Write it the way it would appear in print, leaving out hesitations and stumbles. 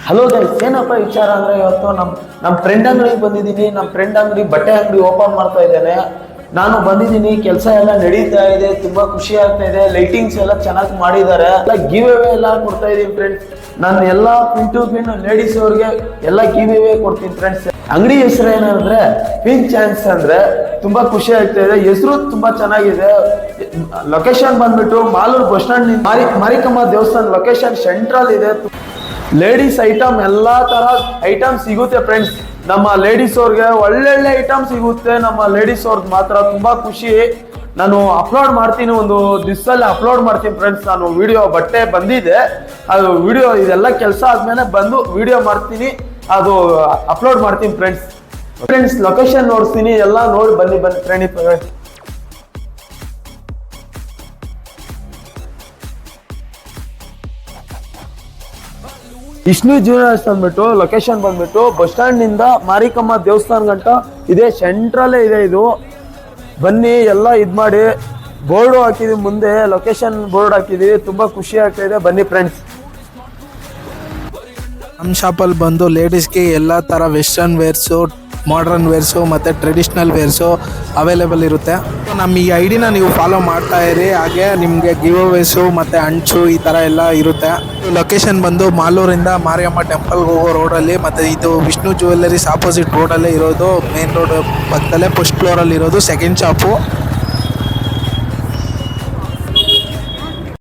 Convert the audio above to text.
Hello guys, ಏನಪ್ಪ ವಿಚಾರ ಅಂದ್ರೆ ಇವತ್ತು ನಮ್ಮ ಫ್ರೆಂಡ್ ಅಂಗಡಿಗೆ ಬಂದಿದ್ದೀನಿ. ನಮ್ಮ ಫ್ರೆಂಡ್ ಅಂಗಡಿ ಬಟ್ಟೆ ಅಂಗಡಿ ಓಪನ್ ಮಾಡ್ತಾ ಇದ್ದೇನೆ. ನಾನು ಬಂದಿದ್ದೀನಿ, ಕೆಲಸ ಎಲ್ಲ ನಡೀತಾ ಇದೆ, ತುಂಬಾ ಖುಷಿ ಆಗ್ತಾ ಇದೆ. ಲೈಟಿಂಗ್ಸ್ ಎಲ್ಲ ಚೆನ್ನಾಗಿ ಮಾಡಿದ್ದಾರೆ, ಎಲ್ಲ ಗಿವ್ ಅವೇ ಎಲ್ಲ ಕೊಡ್ತಾ ಇದೀನಿ ಫ್ರೆಂಡ್ಸ್. ನಾನು ಎಲ್ಲ ಪಿನ್ ಟು ಪಿನ್ ಲೇಡೀಸ್ ಅವ್ರಿಗೆ ಎಲ್ಲ ಗಿವ್ ಅವೇ ಕೊಡ್ತೀನಿ ಫ್ರೆಂಡ್ಸ್. ಅಂಗಡಿ ಹೆಸರು ಏನಂದ್ರೆ ಪಿನ್ ಚಾನ್ಸ್. ಅಂದ್ರೆ ತುಂಬಾ ಖುಷಿ ಆಗ್ತಾ ಇದೆ, ಹೆಸರು ತುಂಬಾ ಚೆನ್ನಾಗಿದೆ. ಲೊಕೇಶನ್ ಬಂದ್ಬಿಟ್ಟು ಮಾಲೂರು ಬಸ್ ಸ್ಟ್ಯಾಂಡ್ ಮಾರಿಕಮ್ಮ ದೇವಸ್ಥಾನ ಲೊಕೇಶನ್ ಸೆಂಟ್ರಲ್ ಇದೆ. ಲೇಡೀಸ್ ಐಟಮ್ ಎಲ್ಲಾ ತರ ಐಟಮ್ ಸಿಗುತ್ತೆ ಫ್ರೆಂಡ್ಸ್. ನಮ್ಮ ಲೇಡೀಸ್ ಅವ್ರಿಗೆ ಒಳ್ಳೊಳ್ಳೆ ಐಟಮ್ ಸಿಗುತ್ತೆ. ನಮ್ಮ ಲೇಡೀಸ್ ಅವ್ರದ್ದು ಮಾತ್ರ ತುಂಬಾ ಖುಷಿ. ನಾನು ಅಪ್ಲೋಡ್ ಮಾಡ್ತೀನಿ, ಒಂದು ದಿವಸದಲ್ಲಿ ಅಪ್ಲೋಡ್ ಮಾಡ್ತೀನಿ ಫ್ರೆಂಡ್ಸ್. ನಾನು ವಿಡಿಯೋ ಬಟ್ಟೆ ಬಂದಿದೆ, ಅದು ವಿಡಿಯೋ ಇದೆಲ್ಲ ಕೆಲಸ ಆದ್ಮೇಲೆ ಬಂದು ವಿಡಿಯೋ ಮಾಡ್ತೀನಿ, ಅದು ಅಪ್ಲೋಡ್ ಮಾಡ್ತೀನಿ ಫ್ರೆಂಡ್ಸ್. ಲೊಕೇಶನ್ ನೋಡ್ತೀನಿ, ಎಲ್ಲ ನೋಡಿ ಬನ್ನಿ ಫ್ರೆಂಡ್ಸ್. ವಿಷ್ಣು ಜ್ಯುವೆಲರ್ಸ್ ಅಂದ್ಬಿಟ್ಟು ಲೊಕೇಶನ್ ಬಂದ್ಬಿಟ್ಟು ಬಸ್ ಸ್ಟ್ಯಾಂಡ್ ನಿಂದ ಮಾರಿಕಮ್ಮ ದೇವಸ್ಥಾನ ಗಂಟ ಇದೆ, ಸೆಂಟ್ರಲ್ಲೇ ಇದೆ ಇದು. ಬನ್ನಿ, ಎಲ್ಲ ಮಾಡಿ. ಬೋರ್ಡು ಹಾಕಿದೀವಿ, ಮುಂದೆ ಲೊಕೇಶನ್ ಬೋರ್ಡ್ ಹಾಕಿದೀವಿ. ತುಂಬಾ ಖುಷಿ ಆಗ್ತಾ ಇದೆ, ಬನ್ನಿ ಫ್ರೆಂಡ್ಸ್. ನಮ್ಮ ಶಾಪಲ್ಲಿ ಬಂದು ಲೇಡೀಸ್ಗೆ ಎಲ್ಲ ಥರ ವೆಸ್ಟರ್ನ್ ವೇರ್ಸು, ಮಾಡರ್ನ್ ವೇರ್ಸು ಮತ್ತು ಟ್ರೆಡಿಷ್ನಲ್ ವೇರ್ಸು ಅವೈಲೇಬಲ್ ಇರುತ್ತೆ. ನಮ್ಮ ಈ ಐಡಿನ ನೀವು ಫಾಲೋ ಮಾಡ್ತಾ ಇರಿ, ಹಾಗೆ ನಿಮಗೆ ಗಿವ್ ಅವೇಸು ಮತ್ತು ಅಂಚು ಈ ಥರ ಎಲ್ಲ ಇರುತ್ತೆ. ಲೊಕೇಶನ್ ಬಂದು ಮಾಲೂರಿಂದ ಮಾರಿಯಮ್ಮ ಟೆಂಪಲ್ಗೆ ಹೋಗೋ ರೋಡಲ್ಲಿ, ಮತ್ತು ಇದು ವಿಷ್ಣು ಜ್ಯುವೆಲ್ಲರೀಸ್ ಆಪೋಸಿಟ್ ರೋಡಲ್ಲೇ ಇರೋದು. ಮೇನ್ ರೋಡ್ ಪಕ್ಕದಲ್ಲೇ ಫಸ್ಟ್ ಫ್ಲೋರಲ್ಲಿ ಇರೋದು, ಸೆಕೆಂಡ್ ಶಾಪು.